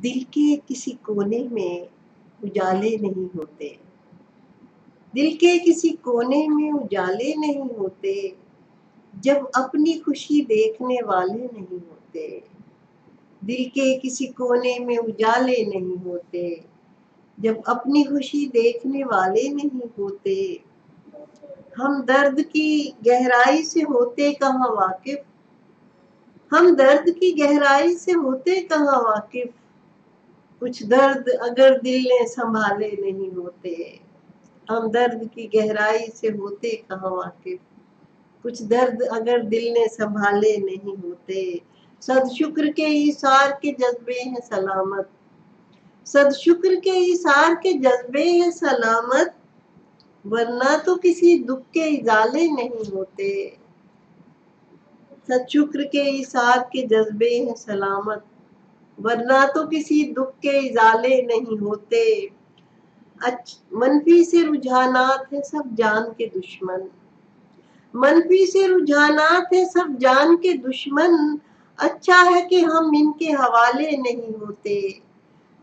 دل کے کسی کونے میں اجالے نہیں ہوتے، دل کے کسی کونے میں اجالے نہیں ہوتے، جب اپنی خوشی دیکھنے والے نہیں ہوتے۔ دل کے کسی کونے میں اجالے نہیں ہوتے، جب اپنی خوشی دیکھنے والے نہیں ہوتے۔ ہم درد کی گہرائی سے ہوتے کہاں واقف، ہم درد کی گہرائی سے ہوتے کہاں واقف، کچھ درد اگر دل نے سنبھالے نہیں ہوتے۔ ہم درد کی گہرائی سے ہوتے کہاں واقف، کچھ درد اگر دل نے سنبھالے نہیں ہوتے۔ صد شکر کے ایثار کے جذبے ہیں سلامت، صد شکر کے ایثار کے جذبے ہیں سلامت، ورنہ تو کسی دکھ کے ازالے نہیں ہوتے۔ صد شکر کے ایثار کے جذبے ہیں سلامت، ورنہ تو کسی دکھ کے ازالے نہیں ہوتے۔ منفی سے رجحانات ہیں سب جان کے دشمن، منفی سے رجحانات ہیں سب جان کے دشمن، اچھا ہے کہ ہم ان کے حوالے نہیں ہوتے۔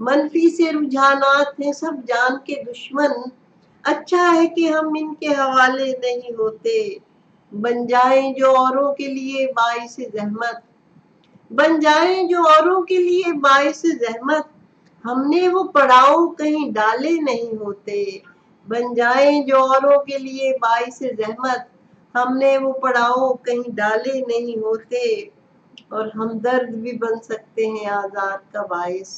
منفی سے رجحانات ہیں سب جان کے دشمن، اچھا ہے کہ ہم ان کے حوالے نہیں ہوتے۔ بن جائیں جو اوروں کے لیے باعث زحمت، بن جائیں جو اوروں کے لیے باعث زحمت، ہم نے وہ پڑاؤ کہیں ڈالے نہیں ہوتے۔ بن جائیں جو اوروں کے لیے باعث زحمت، ہم نے وہ پڑاؤ کہیں ڈالے نہیں ہوتے۔ اور ہم درد بھی بن سکتے ہیں آزار کا باعث،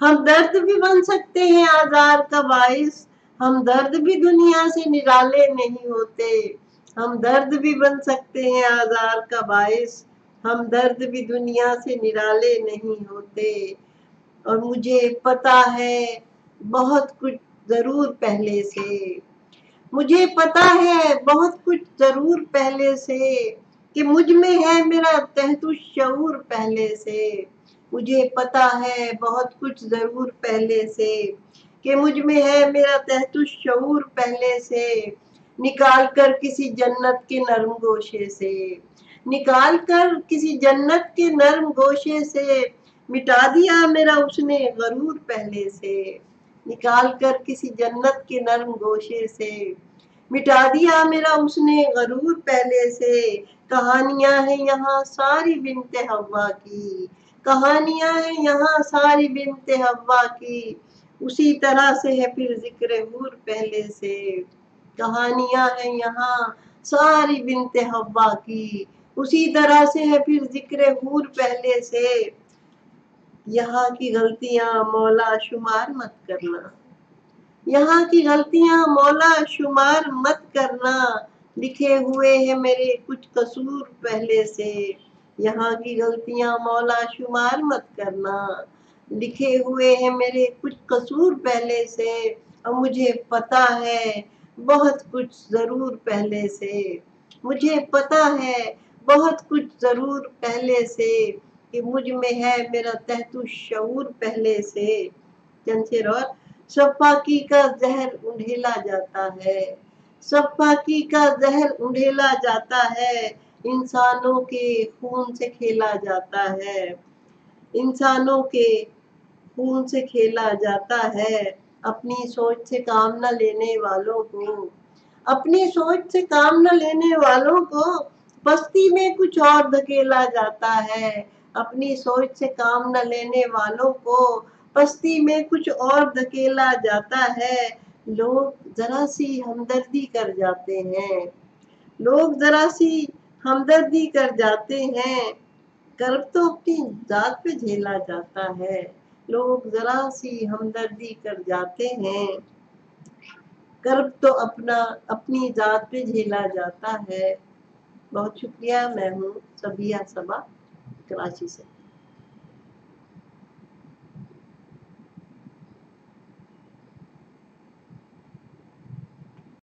ہم درد بھی بن سکتے ہیں آزار کا باعث، ہم درد بھی دنیا سے نرالے نہیں ہوتے۔ ہم درد بھی بن سکتے ہیں آزار کا باعث، ہم درد بھی دنیا سے نرالے نہیں ہوتے۔ اور مجھے پتا ہے بہت کچھ ضرور پہلے سے، مجھے پتا ہے بہت کچھ ضرور پہلے سے، کہ مجھ میں ہے میرا تحت الشعور پہلے سے۔ مجھے پتا ہے بہت کچھ ضرور پہلے سے، کہ مجھ میں ہے میرا تحت الشعور پہلے سے۔ نکال کر کسی جنت کے نرم گوشے سے، نکال کر کسی جنت کے نرم گوشے سے، مٹا دیا میرا اس نے غرور پہلے سے۔ نکال کر کسی جنت کے نرم گوشے سے، مٹا دیا میرا اس نے غرور پہلے سے۔ کہانیاں ہیں یہاں ساری بنت حوا کی، کہانیاں ہیں یہاں ساری بنت حوا کی، اسی طرح سے ہے پھر ذکر حور پہلے سے۔ کہانیاں ہیں یہاں ساری بنت حوا کی، اسی طرح سے ہے پھر ذکر حور پہلے سے۔ یہاں کی غلطیاں مولا شمار مت کرنا، یہاں کی غلطیاں مولا شمار مت کرنا، لکھے ہوئے ہیں میرے کچھ قصور پہلے سے۔ یہاں کی غلطیاں مولا شمار مت کرنا، لکھے ہوئے ہیں میرے کچھ قصور پہلے سے۔ اور مجھے پتا ہے بہت کچھ ضرور پہلے سے، مجھے پتا ہے بہت کچھ ضرور پہلے سے، کہ مجھ میں ہے میرا تحت الشعور پہلے سے۔ چند شعر اور۔ سب پاکی کا زہر انڈھیلا جاتا ہے، سب پاکی کا زہر انڈھیلا جاتا ہے، انسانوں کے خون سے کھیلا جاتا ہے، انسانوں کے خون سے کھیلا جاتا ہے۔ اپنی سوچ سے کام نہ لینے والوں کو، اپنی سوچ سے کام نہ لینے والوں کو، پستی میں کچھ اور دھکیلا جاتا ہے۔ اپنی سوچ سے کام نہ لینے والوں کو، پستی میں کچھ اور دھکیلا جاتا ہے۔ لوگ ذرا سی ہمدردی کر جاتے ہیں، لوگ ذرا سی ہمدردی کر جاتے ہیں، کرب تو اپنی ذات پہ جھیلا جاتا ہے۔ لوگ ذرا سی ہمدردی کر جاتے ہیں، کرب تو اپنی ذات پہ جھیلا جاتا ہے۔ بہت شکریہ، میں ہوں صبیہ صبا، کراچی سے۔